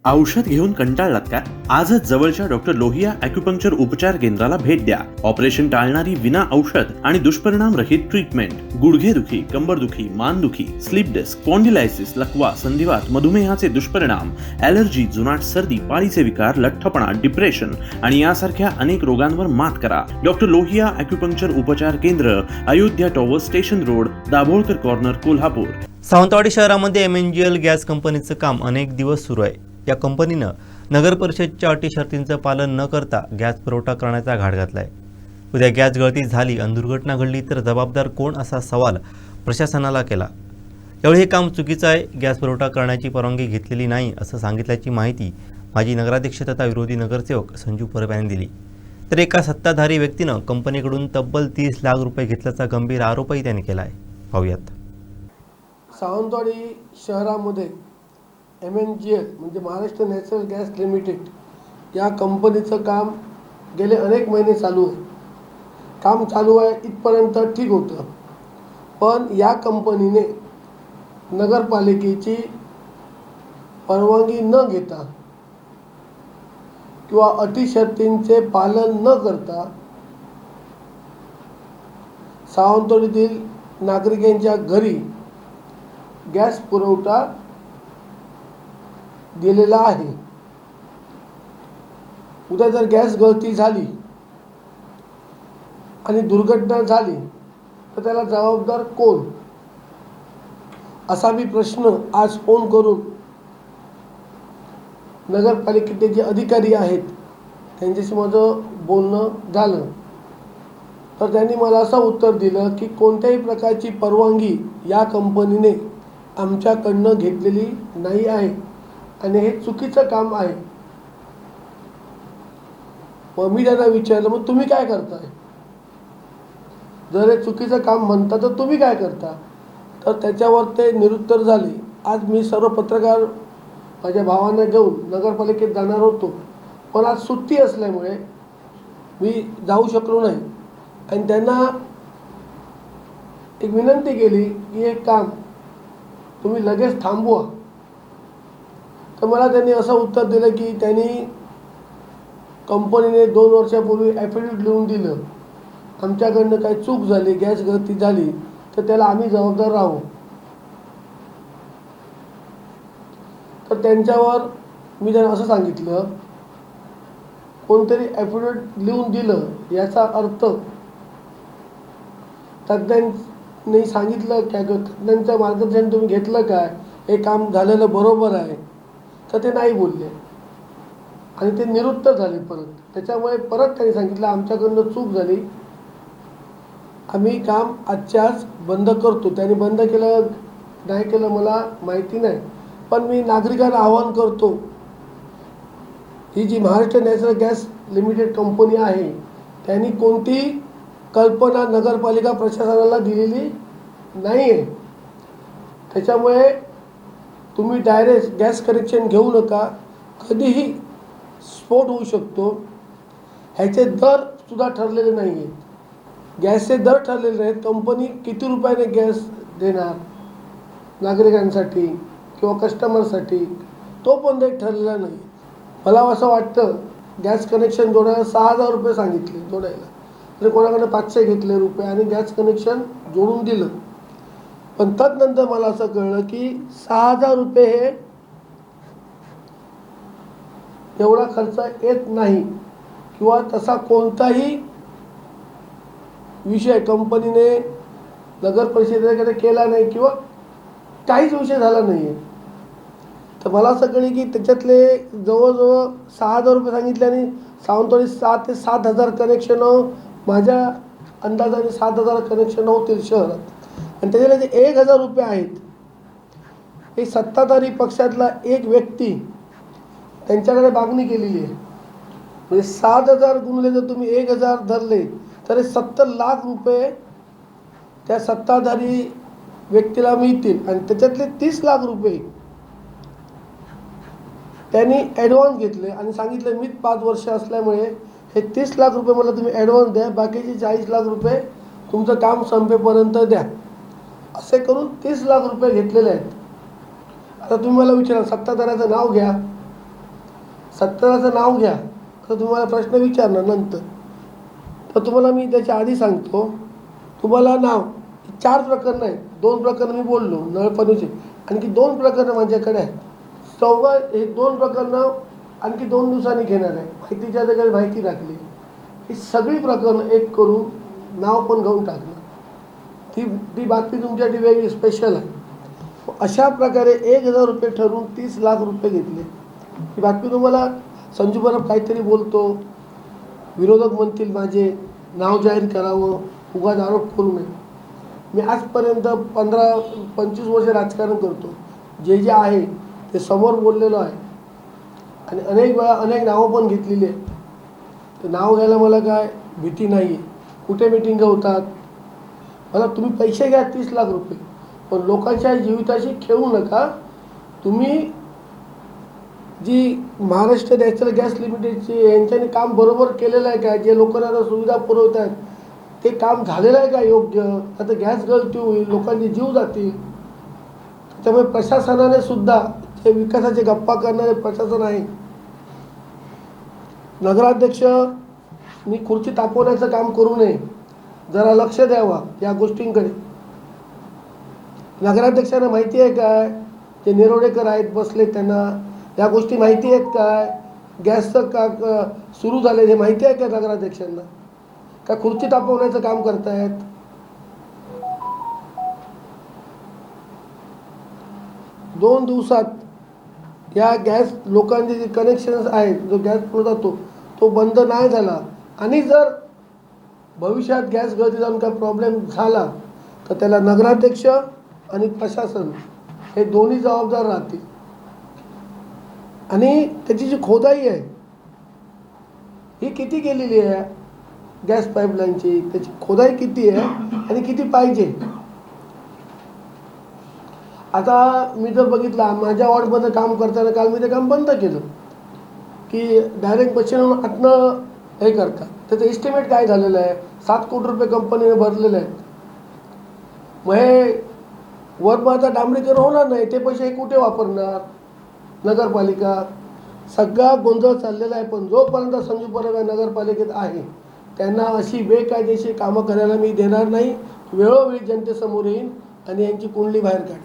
औषध घेऊन कंटाळलात का? आजच जवळच्या डॉक्टर लोहिया ॲक्युपंक्चर उपचार केंद्राला भेट द्या. ऑपरेशन टाळणारी विना औषध आणि दुष्परिणाम रहित ट्रीटमेंट. गुडघेदुखी, कंबरदुखी, मानदुखी, स्लीप डिस्क, स्पॉन्डिलायसिस, लकवा, संधिवात, मधुमेहाचे दुष्परिणाम, ॲलर्जी, जुनाट सर्दी, पाळीचे विकार, लठ्ठपणा, डिप्रेशन आणि यासारख्या अनेक रोगांवर मात करा. डॉक्टर लोहिया ॲक्युपंक्चर उपचार केंद्र, Ayodhya tower, station road, Dabholkar corner, Kolhapur. Sawantwadi शहरामध्ये MNGL गॅस कंपनीचं काम अनेक दिवस सुरू आहे. या कंपनीनं नगर परिषदच्या अटी शर्तींचं पालन न करता गॅस पुरवठा करण्याचा घाट घातला आहे. उद्या गॅस गळती झाली आणि दुर्घटना घडली तर जबाबदार कोण, असा सवाल प्रशासनाला केला. यावेळी हे काम चुकीचं आहे, गॅस पुरवठा करण्याची परवानगी घेतलेली नाही असं सांगितल्याची माहिती माजी नगराध्यक्ष तथा विरोधी नगरसेवक संजू परब यांनी दिली. तर एका सत्ताधारी व्यक्तीनं कंपनीकडून तब्बल 30 लाख रुपये घेतल्याचा गंभीर आरोपही त्यांनी केला आहे. पाहूयात. सावंतवाडी शहरामध्ये MNGL म्हणजे महाराष्ट्र नॅचरल गॅस लिमिटेड या कंपनीचं काम गेले अनेक महिने चालू आहे. काम चालू आहे इथपर्यंत ठीक होतं, पण या कंपनीने नगरपालिकेची परवानगी न घेता किंवा अटी शर्तींचे पालन न करता सावंतवाडीतील नागरिकांच्या घरी गॅस पुरवठा दिलेला आहे. उद्या जर गॅस गळती झाली आणि दुर्घटना झाली तर त्याला जबाबदार कोण, असा मी प्रश्न आज फोन करून नगरपालिकेचे जे अधिकारी आहेत त्यांच्याशी माझं बोलणं झालं. तर त्यांनी मला असं उत्तर दिलं की कोणत्याही प्रकारची परवानगी या कंपनीने आमच्याकडनं घेतलेली नाही आहे आणि हे चुकीचं काम आहे. मग मी त्यांना विचारलं, मग तुम्ही काय करताय? जर हे चुकीचं काम म्हणता तर तुम्ही काय करता? तर त्याच्यावर ते निरुत्तर झाले. आज मी सर्व पत्रकार माझ्या भावांना घेऊन नगरपालिकेत जाणार होतो, पण आज सुट्टी असल्यामुळे मी जाऊ शकलो नाही आणि त्यांना एक विनंती केली की हे काम तुम्ही लगेच थांबवा. तर मला त्यांनी असं उत्तर दिलं की त्यांनी कंपनीने 2 वर्षापूर्वी ॲफिडेविट लिहून दिलं, आमच्याकडनं काही चूक झाली, गॅस गळती झाली तर त्याला आम्ही जबाबदार राहू. तर त्यांच्यावर मी त्यांना असं सांगितलं, कोणतरी ॲफिडेविट लिहून दिलं याचा अर्थ तज्ज्ञांनी सांगितलं काय, तज्ज्ञांचं मार्गदर्शन तुम्ही घेतलं काय, हे काम झालेलं बरोबर आहे? तर ते नाही बोलले आणि ते निरुत्तर झाले परत. त्याच्यामुळे परत त्यांनी सांगितलं आमच्याकडनं चूक झाली, आम्ही काम आजच्या आज बंद करतो. त्यांनी बंद केलं नाही केलं मला माहिती नाही, पण मी नागरिकांना आवाहन करतो, ही जी Maharashtra natural gas limited company आहे त्यांनी कोणती कल्पना नगरपालिका प्रशासनाला दिलेली नाही आहे. त्याच्यामुळे तुम्ही डायरेक्ट गॅस कनेक्शन घेऊ नका, कधीही स्फोट होऊ शकतो. ह्याचे दर सुद्धा ठरलेले नाही आहेत, गॅसचे दर ठरलेले नाहीत. कंपनी किती रुपयाने गॅस देणार नागरिकांसाठी किंवा कस्टमरसाठी तो पण रेट ठरलेला नाही. मला असं वाटतं गॅस कनेक्शन जोडायला 6,000 रुपये सांगितले जोडायला, तर कोणाकडे 500 घेतले रुपये आणि गॅस कनेक्शन जोडून दिलं. पण तदनंतर मला असं कळलं की 6,000 रुपये हे एवढा खर्च येत नाही किंवा तसा कोणताही विषय कंपनीने नगर परिषदेकडे केला नाही किंवा काहीच विषय झाला नाही आहे. तर मला असं कळलं की त्याच्यातले जवळजवळ 6,000 रुपये सांगितले आणि सावंतवाडी 6,000 ते 7,000 कनेक्शन, माझ्या अंदाजाने 7,000 कनेक्शन होतील शहरात. आणि त्याच्याला जे 1,000 रुपये आहेत हे सत्ताधारी पक्षातला एक व्यक्ती त्यांच्याकडे मागणी केलेली आहे. म्हणजे 7,000 गुणले जर तुम्ही 1,000 धरले तर 70 लाख रुपये त्या सत्ताधारी व्यक्तीला मिळतील आणि त्याच्यातले 30 लाख रुपये त्यांनी ॲडव्हान्स घेतले आणि सांगितलं मी 5 वर्ष असल्यामुळे हे 30 लाख रुपये मला तुम्ही ॲडव्हान्स द्या, बाकीचे 40 लाख रुपये तुमचं काम संपेपर्यंत द्या. असे करून 30 लाख रुपये घेतलेले आहेत. आता तुम्ही मला विचारा, सत्ताधाऱ्याचं नाव घ्या, सत्तराचं नाव घ्या तर तुम्हाला प्रश्न विचारणार नंतर. तर तुम्हाला मी त्याच्या आधी सांगतो, तुम्हाला नाव 4 प्रकरणं आहेत. 2 प्रकरणं मी बोललो नळपाणीचे, आणखी 2 प्रकरणं माझ्याकडे आहेत. हे 2 प्रकरणं आणखी 2 दिवसांनी घेणार आहे. माहितीच्या जागी माहिती टाकली, ही सगळी प्रकरणं एक करून नाव पण घेऊन टाकलं. ती बातमी तुमच्यासाठी वेगळी स्पेशल आहे. अशा प्रकारे 1,000 रुपये ठरवून 30 लाख रुपये घेतले. ही बातमी तुम्हाला संजू परब काहीतरी बोलतो, विरोधक म्हणतील माझे नाव जाहीर करावं, उगाच आरोप करू नये. मी आजपर्यंत 15-25 वर्ष राजकारण करतो. जे आहे ते समोर बोललेलो आहे आणि अनेक वेळा अनेक नावं पण घेतलेली आहेत. ते नाव घ्यायला मला काय भीती नाही आहे. कुठे मिटिंग होतात, मला तुम्ही पैसे घ्या 30 लाख रुपये, पण लोकांच्या जीविताशी खेळू नका. तुम्ही जी महाराष्ट्र नॅशनल गॅस लिमिटेडची यांच्यानी काम बरोबर केलेलं आहे का, जे लोकांना सुविधा पुरवत आहेत ते काम झालेलं आहे का योग्य. आता गॅस गळती होईल, लोकांचे जीव जातील. त्यामुळे प्रशासनाने सुद्धा जे विकासाचे गप्पा करणारे प्रशासन आहे, नगराध्यक्षांनी खुर्ची तापवण्याचं काम करू नये, जरा लक्ष द्यावा या गोष्टींकडे. नगराध्यक्षांना माहिती आहे काय, जे निरोडेकर आहेत बसले त्यांना या गोष्टी माहिती आहेत काय, गॅसचं का सुरू झाले हे माहिती आहे का नगराध्यक्षांना, का खुर्ची तापवण्याचं काम करतायत. दोन दिवसात या गॅस लोकांचे जे कनेक्शन्स आहेत, जो गॅस पुरवठा तो बंद नाही झाला आणि जर भविष्यात गॅस गळती जाऊन काय प्रॉब्लेम झाला तर त्याला नगराध्यक्ष आणि प्रशासन हे दोन्ही जबाबदार राहतील. आणि त्याची जी खोदाई आहे ही किती केलेली आहे गॅस पाईपलाईनची, त्याची खोदाई किती आहे आणि किती पाहिजे. आता मी जर बघितला माझ्या वॉर्डमध्ये काम करताना, काल मी ते काम बंद केलं की डायरेक्ट मशीन आतनं हे करतात. त्याचं एस्टिमेट काय झालेलं आहे, 7 कोटी रुपये कंपनीने भरलेले आहेत. मग हे वर आता डांबरीकरण होणार नाही, ते पैसे कुठे वापरणार नगरपालिका. सगळा गोंधळ चाललेला आहे. पण जोपर्यंत संजू परब या नगरपालिकेत आहे त्यांना अशी बेकायदेशीर कामं करायला मी देणार नाही. वेळोवेळी जनतेसमोर येईन आणि यांची कुंडली बाहेर काढेन.